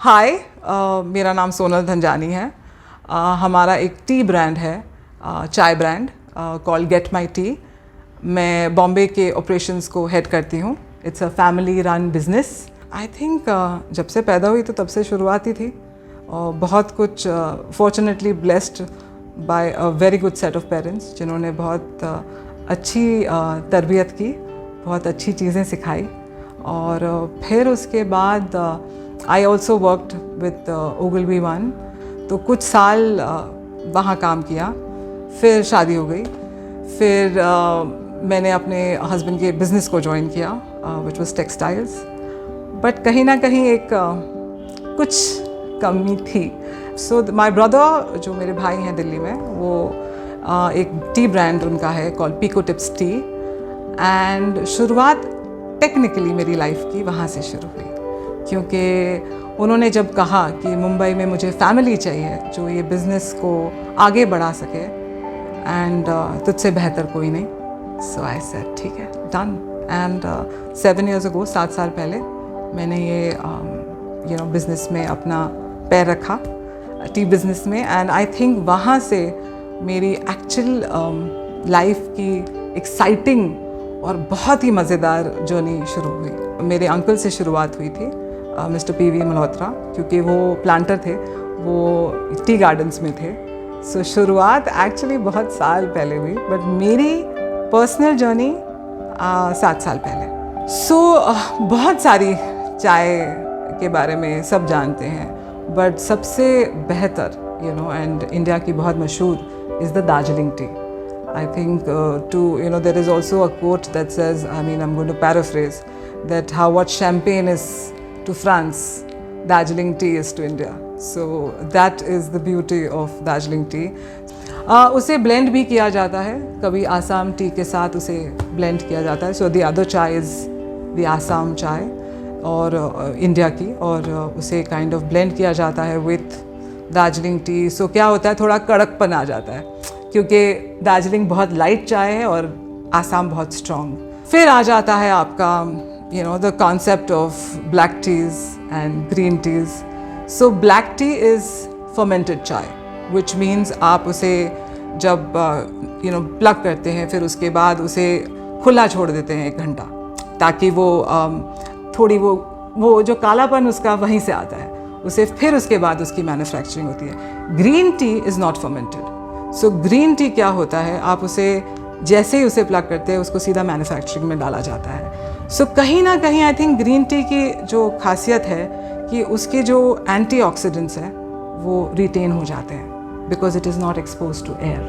हाय, मेरा नाम सोनल धनजानी है। हमारा एक टी ब्रांड है, चाय brand called gate my T. मैं बॉम्बे के ऑपरेशंस को हेड करती हूँ। It's a family run business. I think जब से पैदा हुई तो तब से शुरुआत ही थी, और बहुत कुछ fortunately blessed by a very good set of parents जिन्होंने बहुत अच्छी तरबियत की, बहुत अच्छी चीज़ें सिखाई। और फिर उसके बाद आई ऑल्सो वर्कड विद ओगलबी वन, तो कुछ साल वहाँ काम किया। फिर शादी हो गई। फिर मैंने अपने हस्बैंड के बिज़नेस को ज्वाइन किया विच वाज टेक्सटाइल्स। बट कहीं ना कहीं एक कुछ कमी थी। सो माय ब्रदर, जो मेरे भाई हैं दिल्ली में, वो एक टी ब्रांड उनका है called pekoe tips tea. And शुरुआत टेक्निकली मेरी लाइफ की वहाँ से शुरू हुई, क्योंकि उन्होंने जब कहा कि मुंबई में मुझे फैमिली चाहिए जो ये बिज़नेस को आगे बढ़ा सके, एंड तुझसे बेहतर कोई नहीं। सो आई सेड ठीक है, डन। एंड 7 years ago, 7 साल पहले मैंने ये बिज़नेस में अपना पैर रखा, टी बिज़नेस में। एंड आई थिंक वहाँ से मेरी एक्चुअल लाइफ की एक्साइटिंग और बहुत ही मज़ेदार जर्नी शुरू हुई। मेरे अंकल से शुरुआत हुई थी, मिस्टर PV मल्होत्रा, क्योंकि वो प्लांटर थे, वो टी गार्डन्स में थे। सो शुरुआत एक्चुअली बहुत साल पहले हुई, बट मेरी पर्सनल जर्नी 7 साल पहले। सो बहुत सारी चाय के बारे में सब जानते हैं, बट सबसे बेहतर एंड इंडिया की बहुत मशहूर is the Darjeeling T. I think there is also a quote that says, I'm going to paraphrase, that how what champagne is to France, Darjeeling tea is to India. So that is the beauty of Darjeeling tea. उसे blend भी किया जाता है, कभी Assam T के साथ उसे blend किया जाता है. So the other chai is the Assam chai और इंडिया की, और उसे kind of blend किया जाता है with दार्जिलिंग टी. सो क्या होता है, थोड़ा कड़कपन आ जाता है, क्योंकि दार्जिलिंग बहुत लाइट चाय है और आसाम बहुत स्ट्रॉन्ग। फिर आ जाता है आपका the concept of black teas and green teas. So black tea is fermented chai, which means आप उसे जब प्लग करते हैं, फिर उसके बाद उसे खुला छोड़ देते हैं 1 घंटा, ताकि वो थोड़ी वो जो कालापन उसका वहीं से आता है, उसे फिर उसके बाद उसकी मैन्युफैक्चरिंग होती है। Green tea is not fermented. So green tea क्या होता है, आप उसे जैसे ही उसे प्लग करते हैं उसको सीधा मैन्युफैक्चरिंग में डाला जाता है। सो कहीं ना कहीं आई थिंक ग्रीन टी की जो खासियत है कि उसके जो एंटीऑक्सीडेंट्स हैं वो रिटेन हो जाते हैं, because it is not expose to air,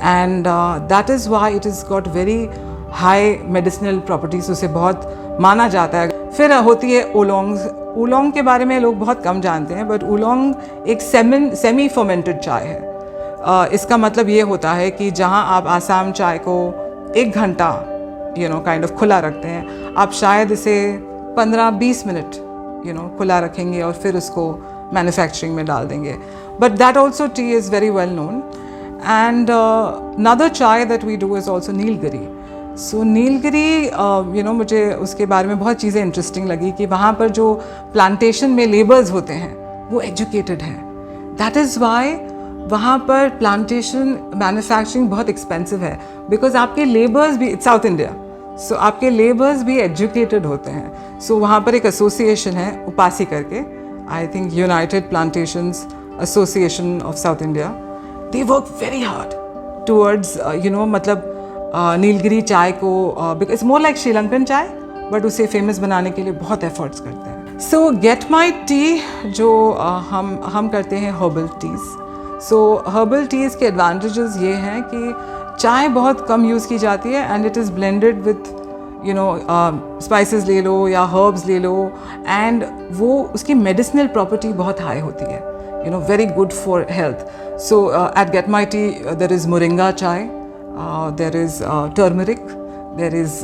and that is why it is got very high medicinal properties. उसे बहुत माना जाता है। फिर होती है ओलोंग। ओलोंग के बारे में लोग बहुत कम जानते हैं, बट ओलोंग एक सेमी फर्मेंटेड चाय है। इसका मतलब ये होता है कि जहाँ आप आसाम चाय को 1 घंटा काइंड ऑफ खुला रखते हैं, आप शायद इसे 15-20 मिनट खुला रखेंगे और फिर उसको मैन्युफैक्चरिंग में डाल देंगे। But that also tea is very well known. And another chai that we do is also Nilgiri. So Nilgiri मुझे उसके बारे में बहुत चीज़ें इंटरेस्टिंग लगी कि वहाँ पर जो प्लांटेशन में लेबर्स होते हैं वो एजुकेटेड हैं। दैट इज़ वाई वहाँ पर प्लांटेशन मैन्युफैक्चरिंग बहुत एक्सपेंसिव है, बिकॉज आपके लेबर्स भी, इट्स साउथ इंडिया, सो आपके लेबर्स भी एजुकेटेड होते हैं। सो वहाँ पर एक एसोसिएशन है उपासी करके, I think United plantations association of south India. They work very hard towards मतलब नीलगिरी चाय को, because it's more like Sri Lankan चाय, बट उसे फेमस बनाने के लिए बहुत एफर्ट्स करते हैं। सो गेट माई टी जो हम करते हैं हर्बल टीज़। सो हर्बल टीज़ के एडवांटेजेस ये हैं कि चाय बहुत कम यूज़ की जाती है, and it is blended with spices ले लो या हर्ब्स ले लो, एंड वो उसकी मेडिसिनल प्रॉपर्टी बहुत हाई होती है, very good for health. So at get my tea there is moringa chai, there is turmeric, there is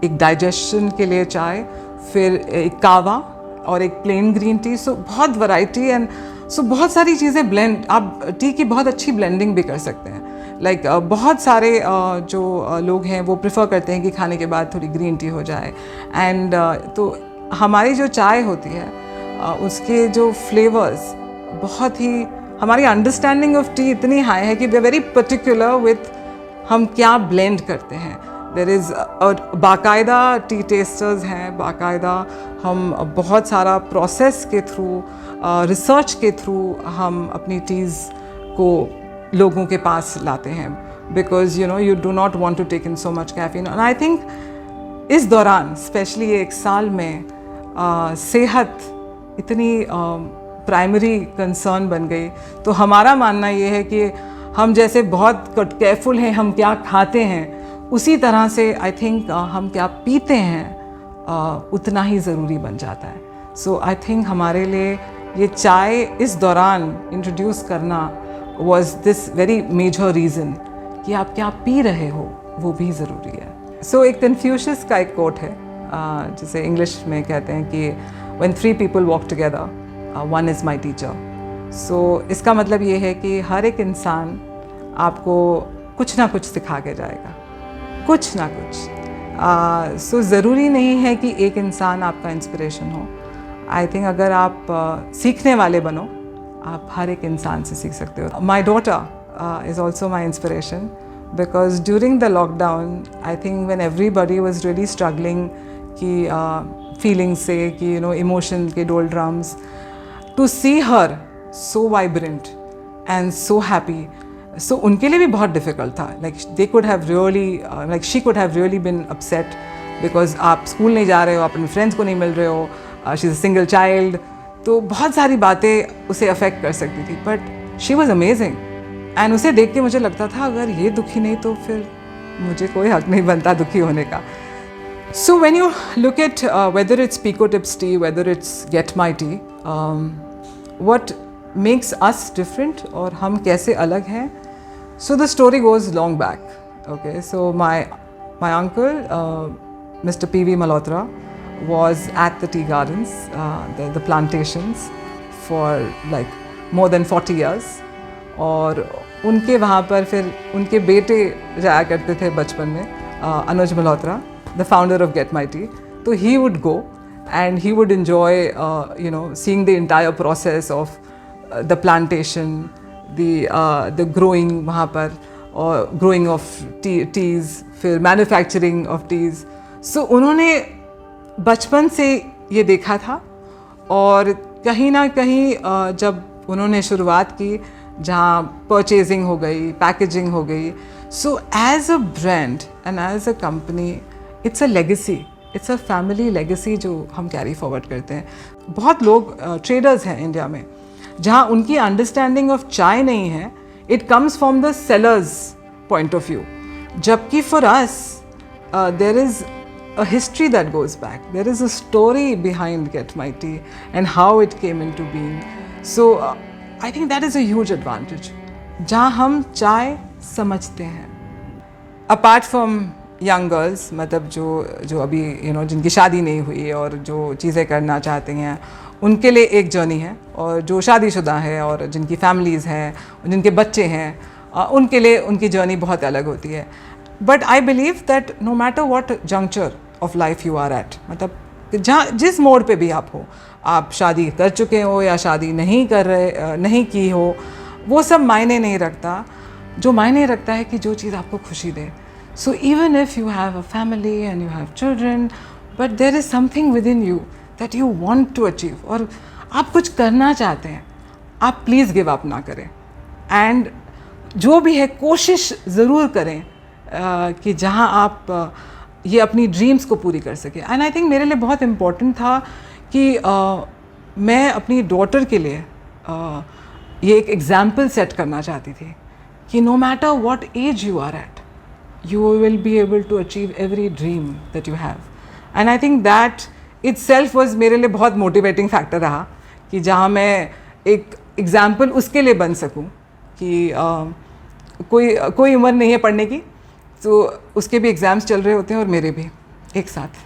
एक डाइजेशन के लिए चाय, फिर एक कावा और एक प्लेन ग्रीन टी। सो बहुत वैरायटी, एंड सो बहुत सारी चीज़ें ब्लेंड, आप टी की बहुत अच्छी ब्लेंडिंग भी कर सकते हैं। लाइक बहुत सारे जो लोग हैं वो प्रेफर करते हैं कि खाने के बाद थोड़ी ग्रीन टी हो जाए, एंड तो हमारी जो चाय होती है उसके जो फ्लेवर्स बहुत ही, हमारी अंडरस्टैंडिंग ऑफ टी इतनी हाई है कि we are very particular with हम क्या ब्लेंड करते हैं। देयर इज़ और बाकायदा टी टेस्टर्स हैं, बाकायदा हम बहुत सारा प्रोसेस के थ्रू, रिसर्च के थ्रू हम अपनी टीज़ को लोगों के पास लाते हैं, because you do not want to take in so much caffeine. And I think इस दौरान स्पेशली 1 साल में सेहत इतनी प्राइमरी कंसर्न बन गई, तो हमारा मानना ये है कि हम जैसे बहुत केयरफुल हैं हम क्या खाते हैं, उसी तरह से आई थिंक हम क्या पीते हैं उतना ही ज़रूरी बन जाता है। सो आई थिंक हमारे लिए ये चाय इस दौरान इंट्रोड्यूस करना was this very major reason कि आप क्या पी रहे हो वो भी ज़रूरी है। सो एक कन्फ्यूशियस का एक कोट है जिसे इंग्लिश में कहते हैं कि when 3 people walk together, one is my teacher. So इसका मतलब ये है कि हर एक इंसान आपको कुछ ना कुछ सिखा के जाएगा, कुछ ना कुछ। सो ज़रूरी नहीं है कि एक इंसान आपका इंस्पिरेशन हो। आई थिंक अगर आप सीखने वाले बनो, आप हर एक इंसान से सीख सकते हो। My daughter is also my inspiration because during the lockdown I think when everybody was really struggling कि फीलिंग्स से, कि इमोशन के doldrums, to see her so vibrant and so happy, so उनके लिए भी बहुत डिफ़िकल्ट था। Like they could have really, like she could have really been upset because आप स्कूल नहीं जा रहे हो, आप अपने फ्रेंड्स को नहीं मिल रहे हो, she is a single child, तो बहुत सारी बातें उसे अफेक्ट कर सकती थी। But she was amazing and उसे देख के मुझे लगता था अगर ये दुखी नहीं तो फिर मुझे कोई हक नहीं बनता दुखी होने का। So when you look at whether it's Pico Tips tea, whether it's Get My Tea, what makes us different और हम कैसे अलग हैं? So the story goes long back. Okay, so my uncle, Mr. P.V. Malhotra, was at the tea gardens, the plantations, for like more than 40 years. और उनके वहाँ पर फिर उनके बेटे जाया करते थे बचपन में, अनुज Malhotra, the founder of Get My Tea. So he would go and he would enjoy, seeing the entire process of the plantation, the growing वहाँ पर, और growing of teas, फिर manufacturing of teas. So उन्होंने बचपन से ये देखा था और कहीं ना कहीं जब उन्होंने शुरुआत की, जहाँ परचेजिंग हो गई, पैकेजिंग हो गई, so as a brand and as a company, it's a legacy, it's a family legacy जो हम कैरी फॉरवर्ड करते हैं। बहुत लोग ट्रेडर्स हैं इंडिया में जहाँ उनकी अंडरस्टैंडिंग ऑफ चाय नहीं है, it comes from the seller's point of view, जबकि for us there is a history that goes back, there is a story behind get my tea and how it came in to being. So I think that is a huge advantage जहाँ हम चाय समझते हैं। Apart from young girls, मतलब जो अभी जिनकी शादी नहीं हुई और जो चीज़ें करना चाहती हैं, उनके लिए एक जर्नी है, और जो शादीशुदा है और जिनकी फैमिलीज़ हैं, जिनके बच्चे हैं, उनके लिए उनकी जर्नी बहुत अलग होती है। But I believe that no matter what juncture of life you are at, मतलब जहाँ जिस मोड़ पे भी आप हो, आप शादी कर चुके हो या शादी नहीं की हो, वो सब मायने नहीं रखता। जो मायने रखता है कि जो चीज़ आपको खुशी दे। So even if you have a family and you have children, but there is something within you that you want to achieve, और आप कुछ करना चाहते हैं, आप प्लीज़ गिव अप ना करें, एंड जो भी है कोशिश ज़रूर करें कि जहाँ आप ये अपनी ड्रीम्स को पूरी कर सकें। एंड आई थिंक मेरे लिए बहुत इम्पोर्टेंट था कि मैं अपनी डॉटर के लिए ये एक एग्जाम्पल सेट करना चाहती थी कि no matter what age you are at, you will be able to achieve every dream that you have. And I think that itself was मेरे लिए बहुत motivating factor रहा कि जहाँ मैं एक example उसके लिए बन सकूँ कि कोई उम्र नहीं है पढ़ने की, तो उसके भी एग्ज़ाम्स चल रहे होते हैं और मेरे भी एक साथ।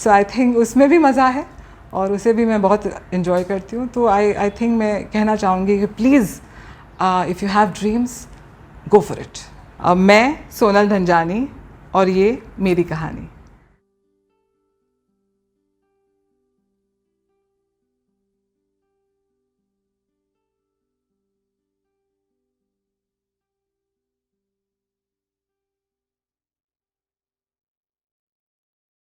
So I think उसमें भी मज़ा है और उसे भी मैं बहुत enjoy करती हूँ। तो I think मैं कहना चाहूँगी कि please if you have dreams, go for it. मैं सोनल धनजानी और ये मेरी कहानी।